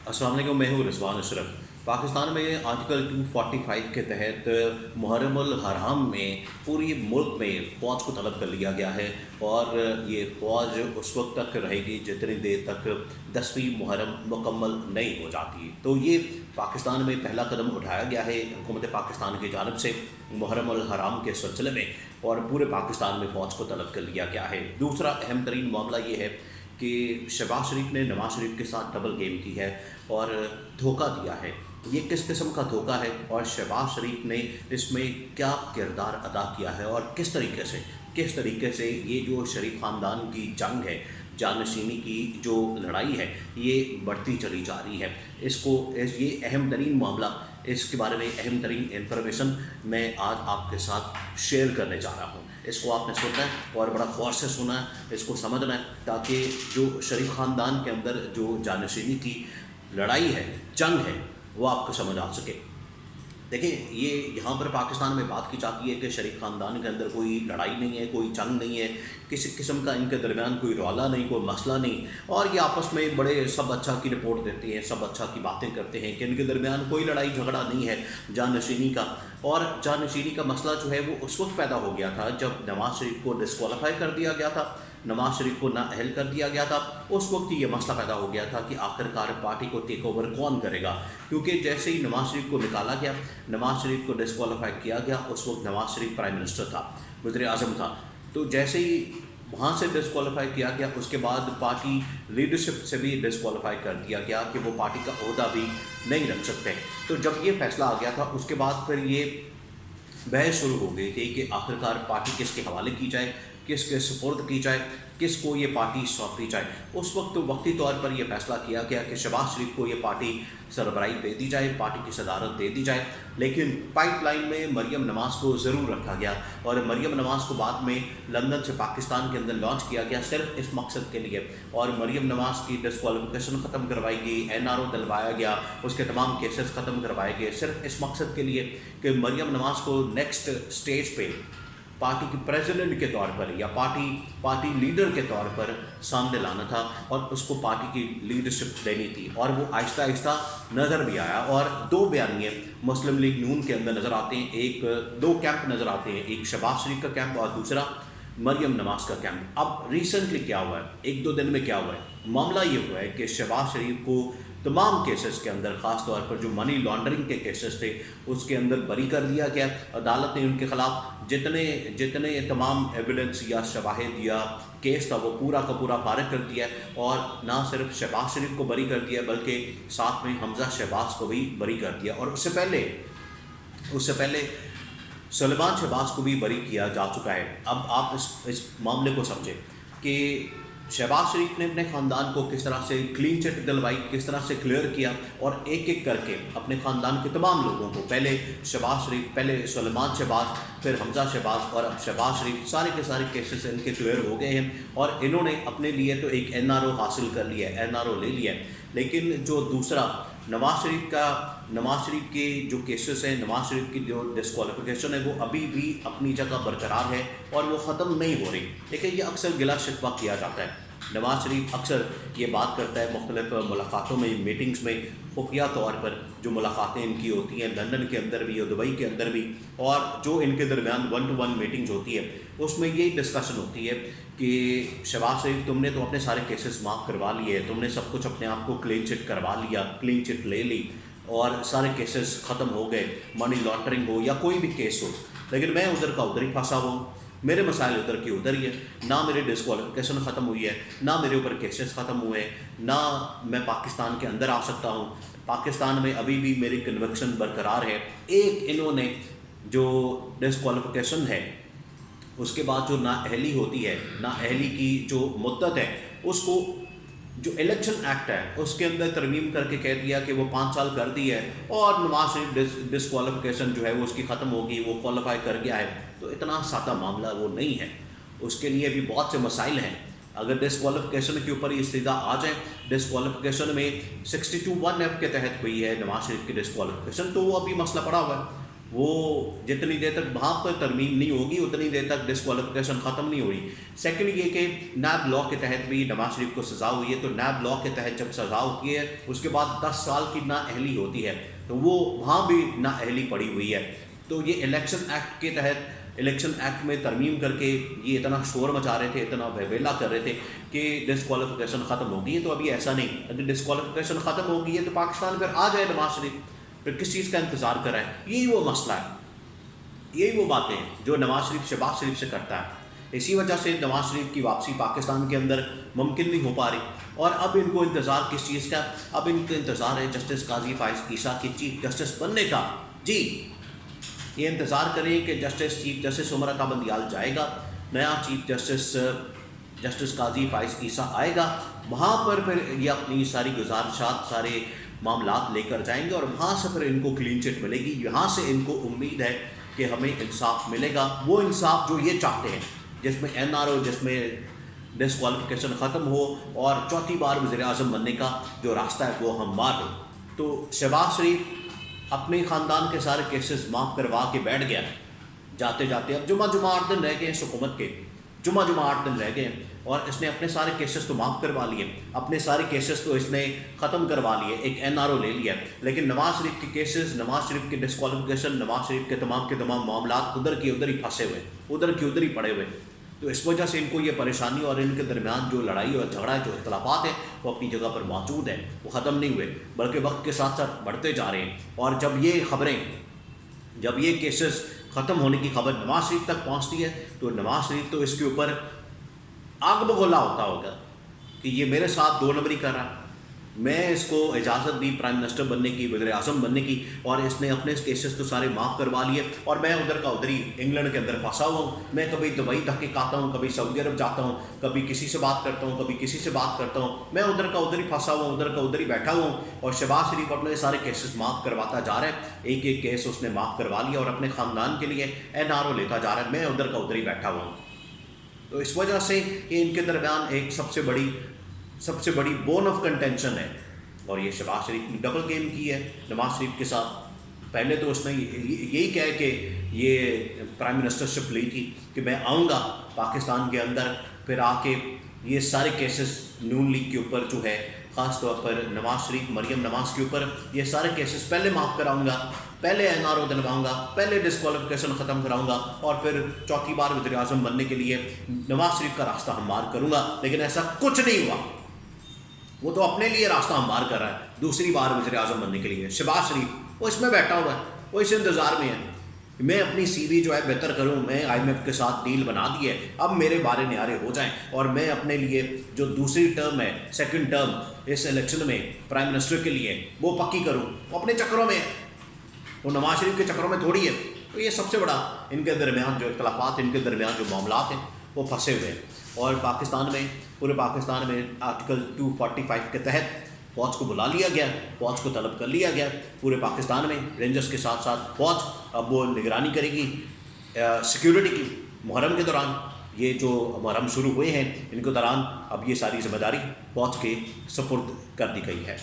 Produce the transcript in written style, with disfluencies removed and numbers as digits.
अस्सलाम वालेकुम, मैं हूँ रिजवान अशरफ। पाकिस्तान में आर्टिकल 245 के तहत मुहर्रम उल हराम में पूरी मुल्क में फ़ौज को तलब कर लिया गया है और ये फ़ौज उस वक्त तक रहेगी जितनी देर तक 10वीं मुहर्रम मुकम्मल नहीं हो जाती। तो ये पाकिस्तान में पहला कदम उठाया गया है हुकूमत पाकिस्तान की जानिब से मुहर्रम उल हराम के सिलसिले में, और पूरे पाकिस्तान में फ़ौज को तलब कर लिया गया है। दूसरा अहम तरीन मामला ये है कि शहबाज शरीफ ने नवाज शरीफ के साथ डबल गेम की है और धोखा दिया है। ये किस किस्म का धोखा है और शहबाज शरीफ ने इसमें क्या किरदार अदा किया है और किस तरीके से ये जो शरीफ ख़ानदान की जंग है, जानशीनी की जो लड़ाई है, ये बढ़ती चली जा रही है। ये अहम तरीन मामला, इसके बारे में अहम तरीन इंफॉर्मेशन मैं आज आपके साथ शेयर करने जा रहा हूँ। इसको आपने सुनना है और बड़ा गौर से सुना है, इसको समझना है, ताकि जो शरीफ ख़ानदान के अंदर जो जानशीनी की लड़ाई है, जंग है, वो आपको समझ आ सके। देखिए, ये यहाँ पर पाकिस्तान में बात की जाती है कि शरीफ ख़ानदान के अंदर कोई लड़ाई नहीं है, कोई जंग नहीं है, किसी किस्म का इनके दरमियान कोई रौला नहीं, कोई मसला नहीं, और ये आपस में बड़े सब अच्छा की रिपोर्ट देते हैं, सब अच्छा की बातें करते हैं कि इनके दरमियान कोई लड़ाई झगड़ा नहीं है जानशीनी का। और जानशीनी का मसला जो है वो उस वक्त पैदा हो गया था जब नवाज शरीफ को डिस्क्वालीफाई कर दिया गया था, नवाज शरीफ को नाअहल कर दिया गया था। उस वक्त ये मसला पैदा हो गया था कि आखिरकार पार्टी को टेक ओवर कौन करेगा, क्योंकि जैसे ही नवाज शरीफ को निकाला गया, नवाज शरीफ को डिस्क्वालीफाई किया गया, उस वक्त नवाज शरीफ प्राइम मिनिस्टर था, वज़ीर आज़म था। तो जैसे ही वहाँ से डिस्क्वालीफाई किया गया, उसके बाद पार्टी लीडरशिप से भी डिस्क्वालीफाई कर दिया गया कि वो पार्टी का ओहदा भी नहीं रख सकते। तो जब ये फैसला आ गया था, उसके बाद फिर ये बहस शुरू हो गई थी कि आखिरकार पार्टी किसके हवाले की जाए, किसके सुपुर्द की जाए, किसको ये पार्टी सौंपी जाए। उस वक्त तो वक्ती तौर पर यह फैसला किया गया कि शहबाज शरीफ को ये पार्टी सरबराही दे दी जाए, पार्टी की सदारत दे दी जाए। लेकिन पाइपलाइन में मरियम नवाज़ को ज़रूर रखा गया और मरियम नवाज़ को बाद में लंदन से पाकिस्तान के अंदर लॉन्च किया गया सिर्फ इस मकसद के लिए। और मरियम नवाज़ की डिस्क्वालिफिकेशन ख़त्म करवाई गई, NRO दिलवाया गया, उसके तमाम केसेस ख़त्म करवाए गए सिर्फ इस मकसद के लिए कि मरियम नवाज़ को नेक्स्ट स्टेज पे पार्टी की प्रेसिडेंट के तौर पर या पार्टी लीडर के तौर पर सामने लाना था और उसको पार्टी की लीडरशिप देनी थी। और वो आहिस्ता आहिस्ता नज़र भी आया और दो बयानिए मुस्लिम लीग नून के अंदर नज़र आते हैं, दो कैंप नज़र आते हैं, एक शहबाज शरीफ का कैंप और दूसरा मरियम नवाज़ का कैंप। अब रिसेंटली क्या हुआ है, एक दो दिन में क्या हुआ है, मामला ये हुआ है कि शहबाज शरीफ को तमाम केसेस के अंदर, ख़ास तौर पर जो मनी लॉन्ड्रिंग के केसेस थे, उसके अंदर बरी कर दिया गया। अदालत ने उनके ख़िलाफ़ जितने तमाम एविडेंस या शवाहिद या केस था वो पूरा का पूरा फारिग कर दिया और ना सिर्फ शहबाज शरीफ को बरी कर दिया बल्कि साथ में हमजा शहबाज को भी बरी कर दिया। और उससे पहले सलमान शहबाज को भी बरी किया जा चुका है। अब आप इस मामले को समझें कि शहबाज शरीफ ने अपने ख़ानदान को किस तरह से क्लीन चिट दिलवाई, किस तरह से क्लियर किया और एक एक करके अपने ख़ानदान के तमाम लोगों को, पहले शहबाज शरीफ, पहले सलमान शहबाज, फिर हमजा शहबाज और अब शहबाज शरीफ, सारे के सारे केसेस इनके क्लियर हो गए हैं और इन्होंने अपने लिए तो एक NRO हासिल कर लिया है, NRO ले लिया है। लेकिन जो दूसरा नवाज शरीफ के जो केसेस हैं, नवाज शरीफ की जो डिस्क्वालिफिकेशन है, वो अभी भी अपनी जगह बरकरार है और वो ख़त्म नहीं हो रही। देखिए, ये अक्सर गिला शिकवा किया जाता है। नवाज शरीफ अक्सर ये बात करता है मुख्तलिफ मुलाकातों में, मीटिंग्स में, खुफिया तौर पर जो मुलाकातें इनकी होती हैं लंदन के अंदर भी और दुबई के अंदर भी, और जो इनके दरमियान 1-to-1 मीटिंग्स होती है, उसमें यही डिस्कशन होती है कि शहबाज शरीफ, तुमने तो अपने सारे केसेस माफ़ करवा लिए, तुमने सब कुछ अपने आप को क्लीन चिट करवा लिया, क्लीन चिट ले ली और सारे केसेस ख़त्म हो गए, मनी लॉन्ड्रिंग हो या कोई भी केस हो। लेकिन मैं उधर का उधर ही फंसा हुआ हूँ, मेरे मसाइल उधर की उधर ही है, ना मेरी डिस्क्वालिफिकेशन ख़त्म हुई है, ना मेरे ऊपर केसेस ख़त्म हुए हैं, ना मैं पाकिस्तान के अंदर आ सकता हूँ, पाकिस्तान में अभी भी मेरी कन्विक्शन बरकरार है। एक इन्होंने जो डिस्क्वालिफिकेशन है, उसके बाद जो नाअहली होती है, नाअहली की जो मुद्दत है, उसको जो इलेक्शन एक्ट है उसके अंदर तरमीम करके कह दिया कि वो 5 साल कर दी है और नवाज शरीफ डिस्क्वालिफिकेशन जो है वो उसकी ख़त्म होगी, वो क्वालिफाई कर गया है। तो इतना सादा मामला वो नहीं है, उसके लिए भी बहुत से मसाइल हैं। अगर डिस्क्वालिफिकेशन के ऊपर ये सीधा आ जाए, डिस्क्वालिफिकेशन में 62(1)(f के तहत हुई है नवाज शरीफ की डिस्क्वालिफिकेशन, तो वो अभी मसला पड़ा हुआ है। वो जितनी देर तक वहाँ पर तरमीम नहीं होगी उतनी देर तक डिस्क्वालिफिकेशन ख़त्म नहीं हो रही। सेकंड ये कि नैब लॉ के तहत भी नवाज शरीफ को सज़ा हुई है, तो नैब लॉ के तहत जब सज़ा होती है उसके बाद 10 साल की नाअहली होती है, तो वो वहाँ भी नाअहली पड़ी हुई है। तो ये इलेक्शन एक्ट के तहत, इलेक्शन एक्ट में तरमीम करके ये इतना शोर मचा रहे थे, इतना वेला कर रहे थे कि डिस्क्वालिफिकेशन ख़त्म हो गई है। तो अभी ऐसा नहीं, अगर डिस्क्वालिफिकेशन ख़त्म हो गई है तो पाकिस्तान फिर आ जाए नवाज शरीफ, फिर किस चीज़ का इंतज़ार कर रहा है? यही वो मसला है, यही वो बातें हैं जो नवाज शरीफ शहबाज शरीफ से करता है। इसी वजह से नवाज शरीफ की वापसी पाकिस्तान के अंदर मुमकिन नहीं हो पा रही। और अब इनको इंतज़ार किस चीज़ का? अब इनको इंतज़ार है जस्टिस काजी फाइज ईसा के चीफ जस्टिस बनने का। जी, ये इंतज़ार करें कि चीफ जस्टिस उमर अता बंदियाल जाएगा, नया चीफ जस्टिस काजी फाइज ईसा आएगा, वहाँ पर फिर ये अपनी सारी गुजारिशात, सारे मामलात लेकर जाएंगे और वहाँ से फिर इनको क्लीन चिट मिलेगी। यहाँ से इनको उम्मीद है कि हमें इंसाफ मिलेगा, वो इंसाफ जो ये चाहते हैं, जिसमें NRO, जिसमें डिस्क्वालिफिकेशन ख़त्म हो और चौथी बार वज़ीर-ए-आज़म बनने का जो रास्ता है वो हमवार हो। तो शहबाज शरीफ अपने ख़ानदान के सारे केसेस माफ़ करवा के बैठ गया जाते जाते। अब जुमा 8 दिन रह गए इस हुकूमत के, जुमा 8 दिन रह गए हैं और इसने अपने सारे केसेस तो माफ़ करवा लिए, अपने सारे केसेस तो इसने ख़त्म करवा लिए, एक NRO ले लिया। लेकिन नवाज शरीफ के केसेस, नवाज शरीफ के डिस्क्वालिफिकेशन, नवाज शरीफ के तमाम मामलात उधर की उधर ही फंसे हुए, उधर की उधर ही पड़े हुए। तो इस वजह से इनको ये परेशानी और इनके दरमियान जो लड़ाई और झगड़ा है, जो इख्तलाफात है, वो अपनी जगह पर मौजूद है, वो ख़त्म नहीं हुए, बल्कि वक्त के साथ साथ बढ़ते जा रहे हैं। और जब ये केसेस ख़त्म होने की खबर नवाज शरीफ तक पहुँचती है तो नवाज शरीफ तो इसके ऊपर आग बगोला होता होगा कि ये मेरे साथ 2 नंबरी कर रहा है। मैं इसको इजाज़त दी प्राइम मिनिस्टर बनने की, वज़ीर-ए-आज़म बनने की, और इसने अपने केसेस तो सारे माफ़ करवा लिए और मैं उधर का उधर ही इंग्लैंड के अंदर फंसा हुआ हूँ। मैं कभी दुबई धक्के खाता हूँ, कभी सऊदी अरब जाता हूँ, कभी किसी से बात करता हूँ, कभी किसी से बात करता हूँ। मैं उधर का उधर ही फंसा हुआ हूँ, उधर का उधर ही बैठा हुआ हूँ। और शहबाज शरीफ अपने सारे केसेस माफ़ करवाता जा रहा है, एक एक केस उसने माफ़ करवा लिया और अपने ख़ानदान के लिए NRO लेता जा रहा है। मैं उधर का उधर ही बैठा हुआ हूँ। तो इस वजह से ये इनके दरमियान एक सबसे बड़ी बोन ऑफ कंटेंशन है। और ये शहबाज शरीफ ने डबल गेम की है नवाज शरीफ के साथ। पहले तो उसने यही कह के ये प्राइम मिनिस्टरशिप ली थी कि मैं आऊँगा पाकिस्तान के अंदर, फिर आके ये सारे केसेस नून लीग के ऊपर जो है, ख़ास तौर पर नवाज शरीफ, मरियम नवाज के ऊपर, ये सारे केसेस पहले माफ़ कराऊँगा, पहले NRO दिलवाऊँगा, पहले डिस्क्वालिफिकेशन ख़त्म कराऊँगा और फिर चौथी बार वज़ीर-ए-आज़म बनने के लिए नवाज शरीफ का रास्ता हमवार करूँगा। लेकिन ऐसा कुछ नहीं हुआ। वो तो अपने लिए रास्ता हमवार कर रहा है दूसरी बार वज़ीर-ए-आज़म बनने के लिए। शहबाज शरीफ वो इसमें बैठा हुआ है, वो इस इंतज़ार में है कि मैं अपनी CV जो है बेहतर करूं, मैं IMF के साथ डील बना दी है, अब मेरे बारे न्यारे हो जाएं और मैं अपने लिए जो दूसरी टर्म है, सेकंड टर्म इस इलेक्शन में प्राइम मिनिस्टर के लिए, वो पक्की करूं। वो अपने चक्रों में है, वो नवाज शरीफ के चक्रों में थोड़ी है। तो ये सबसे बड़ा इनके दरमियान जो इख्तलाफात, इनके दरमियान जो मामलात हैं, वो फंसे हुए हैं। और पूरे पाकिस्तान में आर्टिकल 245 के तहत फ़ौज को बुला लिया गया, फ़ौज को तलब कर लिया गया पूरे पाकिस्तान में। रेंजर्स के साथ साथ फ़ौज अब वो निगरानी करेगी सिक्योरिटी की। मुहर्रम के दौरान, ये जो मुहर्रम शुरू हुए हैं, इनके दौरान अब ये सारी ज़िम्मेदारी फ़ौज के सुपुर्द कर दी गई है।